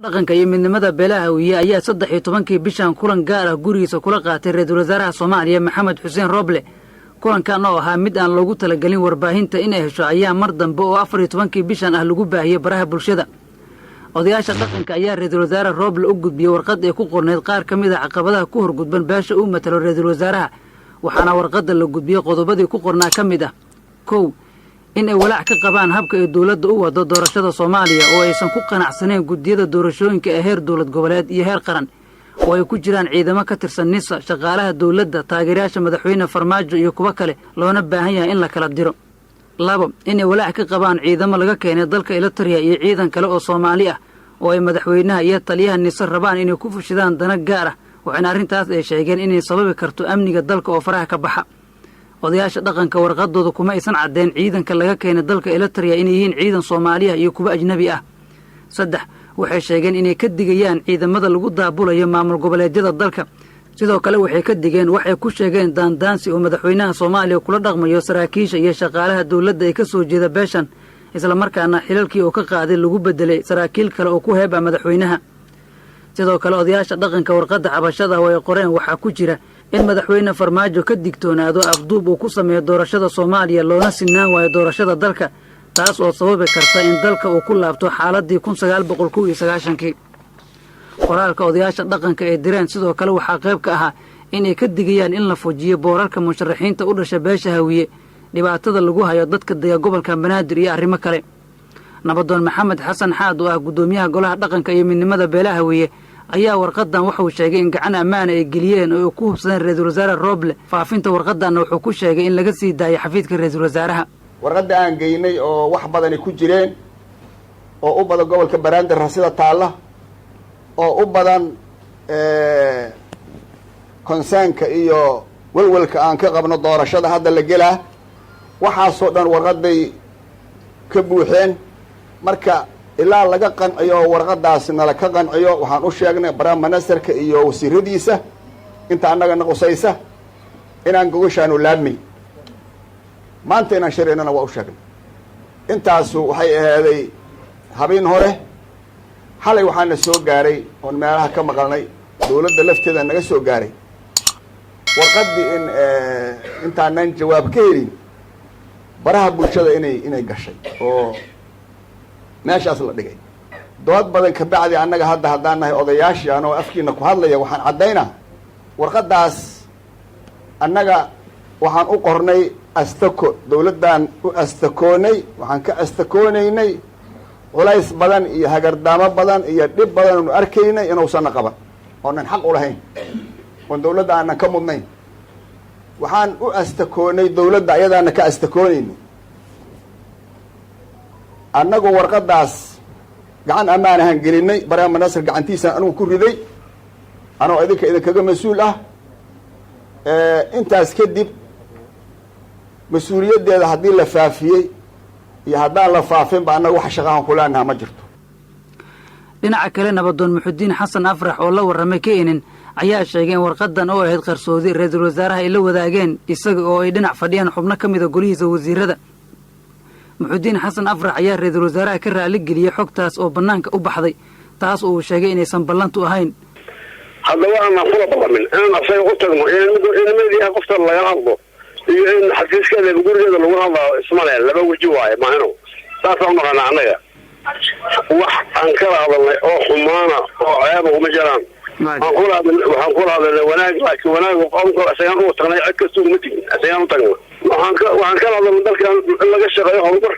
dhaqanka iyo midnimada beelaha Hawiye ayaa 13 bishan kulan gaar ah gurigiisa kula qaatay Ra'iisul Wasaaraha Soomaaliya Maxamed Xuseen Roble. kulankan oo ahaa mid aan loogu talagalin warbaahinta inay hesho ayaa mar dambe oo 14 bishan ah lagu baahiyay baraha bulshada. odayaasha dhaqanka ayaa Ra'iisul Wasaare Roble u gudbiyay warqad ay ku qorneyd qaar ka mid ah caqabadaha ku horgudban beesha uu matalo Ra'iisul Wasaaraha, waxaana warqadda la gudbiyay qodobadii ku qornaa ka mid ah: 1. in ay walaac ka qabaan habka ay dawladda u wado doorashada Soomaaliya oo aysan ku qanacsaneen gudiyada doorashooyinka ee heer dawlad goboleed iyo heer qaran oo ay ku jiraan ciidamo ka tirsan NISA, shaqaalaha dawladda, taageerayaasha madaxweyne Farmaajo iyo kuwa kale loona baahan yahay in la kala diro. 2. in ay walaac ka qabaan ciidamo laga keenay dalka Eritrea iyo ciidan kale oo Soomaali ah oo ay madaxweynaha iyo taliyaha NISA rabaan inay ku fushidaan dana gaar ah, waxaana arrintaas ay sheegeen inay sababi karto amniga dalka oo faraha ka baxa. odayaasha dhaqanka warqadooda kuma aysan cadeen ciidanka laga keenay dalka Eritrea inay yihiin ciidan Soomaali ah iyo kuwa ajnabi ah. 3. waxay sheegeen inay ka digayaan ciidamada lagu daabulayo maamul goboleedyada dalka. sidoo kale waxay ka digeen waxay ku sheegeen daandaansi oo madaxweynaha Soomaaliya kula dhaqmayo saraakiisha iyo shaqaalaha dawladda ay ka soo jeeda beeshan, isla markaana xilalkii oo ka qaaday lagu bedelay saraakiil kale oo ku heeba madaxweynaha. sidoo kale odayaasha dhaqanka warqadda cabashada oo ay qoreen waxaa ku jira in madaxweyne Farmaajo ka digtoonaado afduub uu ku sameeyo doorashada Soomaaliya loona sinaan waayo doorashada dalka, taas oo sababi karta in dalka uu ku laabto xaaladii 1990. qoraalka odayaasha dhaqanka ee direen sidoo kale waxaa qayb ka ahaa inay ka digayaan in la fujiyo boorarka musharaxiinta u dhashay beesha Hawiye, dhibaatada lagu hayo dadka dega gobolka Banaadir iyo arrimo kale. nabadoon Maxamed Xasan Xaad oo ah gudoomiyaha golaha dhaqanka iyo midnimada beelaha Hawiye ayaa warqadan wuxuu sheegay in gacan ammaan ay geliyeen oo ku hubsadeen Ra'iisul Wasaare Roble. faafinta warqadan wuxuu ku sheegay in laga sii daayo xafiiska Ra'iisul Wasaaraha. warqadda aan geynay oo wax badan ku jireen oo u badan gobolka Banaadir rasida taala oo u badan konsaanka iyo walwalka aan ka qabno doorashada hadda la gelaa, waxaasoo dhan warqaday ka buuxeen. marka ilaa laga qanciyo warqadaas nala ka qanciyo waxaan u sheegnay Prime Ministerka iyo wasiiradiisa inta annaga naqusaysa inaan gogoshaanu laabmay, maanta inaan sharciina waa u sheegnay. intaasu waxay ahaaday habeen hore. xalay waxaana soo gaaray oon meelaha ka maqalnay dawladda lafteeda naga soo gaaray warqaddii in intaanan jawaab ka helin baraha bulshada inay gashay oo meeshaas la dhigay. dood badan ka bacdi annaga haddaan nahay odayaashii anoo afkiina ku hadlaya waxaan caddaynaa warqaddaas annaga waxaan u qornay astako, dawladdan u astakoonay, waxaan ka astakoonaynay culays badan iyo hagardaamo badan iyo dhib badan aanu arkaynay inuusanna qaban oonan xaq u lahayn oon dawladda aanan ka mudnayn. waxaan u astakoonay dawladda ayadaana ka astakoonaynay. annagu warqaddaas gacan ammaan ahaan gelinay, Prime Minister gacantiisaan anugu ku riday anoo idinkaga mas-uul ah. intaas kadib mas-uuliyaddeeda haddii la faafiyey iyo haddaan la faafinba annaga wax shaqahan kulaanaha ma jirto. dhinaca kale nabadoon Muxudiin Xasan Afrax oo la warramay keenin ayaa sheegay in warqadan oo ahayd qarsoodi Ra'iisul Wasaaraha ay la wadaageen isaga oo ay dhinac fadhiyaan xubno ka mid ah golihiisa wasiirada. Muxudiin Xasan Afrax ayaa Ra'iisul Wasaaraha ka raali geliyay xogtaas oo banaanka u baxday, taas oo uu sheegay inaysan ballantu ahayn. haddaba aanan kula ballamin inaan asaga u tagno in meediyaha qofta laga hadlo iyo in xafiiskeeda gurigeeda lagu hadlaa ismale laba waji waaye maahino saasaan u naqaana annaga wax aan kala hadalnay oo xumaana oo ceeba uma jiraan. waxaan kula hadalnay wanaag, laakiin wanaag qowmka asagaan u tagnay cid kasta uma tigin asagaan u tagna. waxaan kala hadalnay dalkan in laga shaqeeyo horumar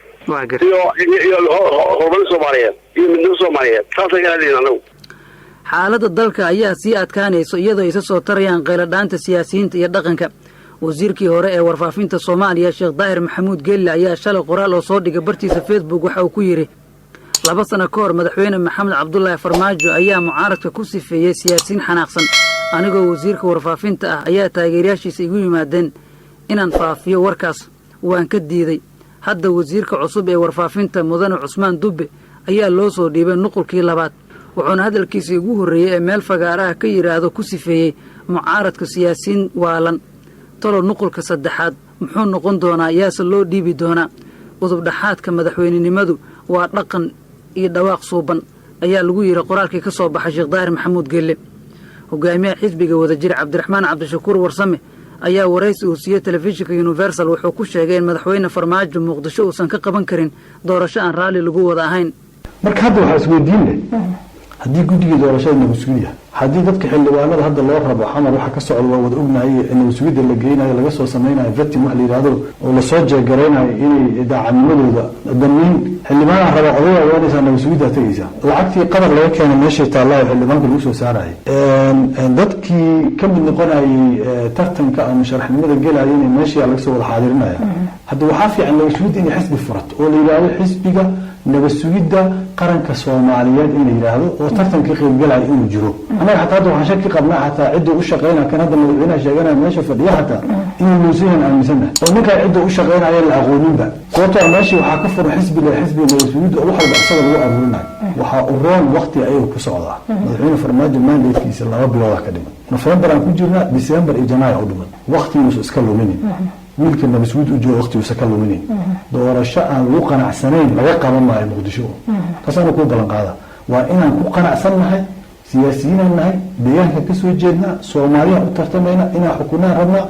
iyo horumarin Soomaaliyeed iyo midnimo Soomaaliyeed, saasay ka hadlayna anagu. xaaladda dalka ayaa sii adkaanayso iyadoo ay soo tarayaan qayladhaanta siyaasiyiinta iyo dhaqanka. wasiirkii hore ee warfaafinta Soomaaliya Sheekh Daahir Maxamuud Geelle ayaa shalay qoraal oo soo dhigay bartiisa Facebook waxa uu ku yiri 2 sano ka hor madaxweyne Maxamed Cabdullaahi Farmaajo ayaa mucaaradka ku sifeeyay siyaasiyiin xanaaqsan. anigoo wasiirka warfaafinta ah ayaa taageerayaashiisa igu yimaadeen inaan faafiyo warkaas, waan ka diiday. hadda wasiirka cusub ee warfaafinta Mudane Cusmaan Dubbe ayaa loo soo dhiibay nuqulkii labaad, wuxuuna hadalkiisii ugu horreeyay ee meel fagaaraha ka yiraahdo ku sifeeyay mucaaradka siyaasiyiin waalan. talo nuqulka saddexaad muxuu noqon doonaa, yaase loo dhiibi doonaa? udub dhaxaadka madaxweynenimadu waa dhaqan iyo dhawaaq suuban, ayaa lagu yidhi qoraalkii ka soo baxay sheekh daahir maxamuud geelle hogaamiyaha xisbiga wadajir cabdiraxmaan cabdishakuur warsame ayaa waraysi uu siiyey telefishinka universal wuxuu ku sheegay in madaxweyne farmaajo muqdisho uusan ka qaban karin doorasho aan raalli lagu wada ahayn marka hadda waxaa isweydiin leh haddii guddigii doorashada nabadsugiya haddii dadka xildhibaanada hadda loo rabo xamar waxa ka socda waa wada ognahay nabadsugyada la geynayo laga soo samaynayo vetin wax la yidhaahdo oo lasoo jeegaraynayo inay daacadnimadooda damiin xildhibaanaha raba odaya waanaysaa nabadsugyada tegaysa lacagtii qadar laga keenay meeshay taallaa oo xildhibaanka lagu soo saarayay dadkii ka mid noqonayay tartanka ama sharaxnimada gelaya inay meesha laga soo wada xaadirinaya hadda waxaa fiican nabadsugyada inay xisbi furato oo la yidhaahdo xisbiga nabadsugyada qaranka Soomaaliyeed in la yiraahdo oo tartanka qaybgalay inuu jiro anaga xataa waxaan shaki qabnaa xataa cid u shaqeynaa kan hadda madaxweynaha sheeganaya meesha fadhiya xataa inuu muusiyan aaminsanaa oo ninka cid u shaqeynaya la aqooninba sababtoo meesha waxaa ka furan xisbiga nabadsugyada oo waxa asaga lagu abuurinayo waxa u roon waqti ayuu ku socdaa madaxweynaha farmaajo mandatekiisa 2 bilood ka dhiman November aan ku jirnaa December iyo Janaayo u dhiman waqtigiisu iska lumin wiilka nabadsuud u joogo waqtigiisa ka lumin doorasho aan lagu qanacsanayn laga qaban maayo muqdisho taasana ku balan qaada waa inaan ku qanacsanahay siyaasiyiin nahay deegaanka ka soo jeedna Soomaaliya u tartamayna inaan xukuumaan rabna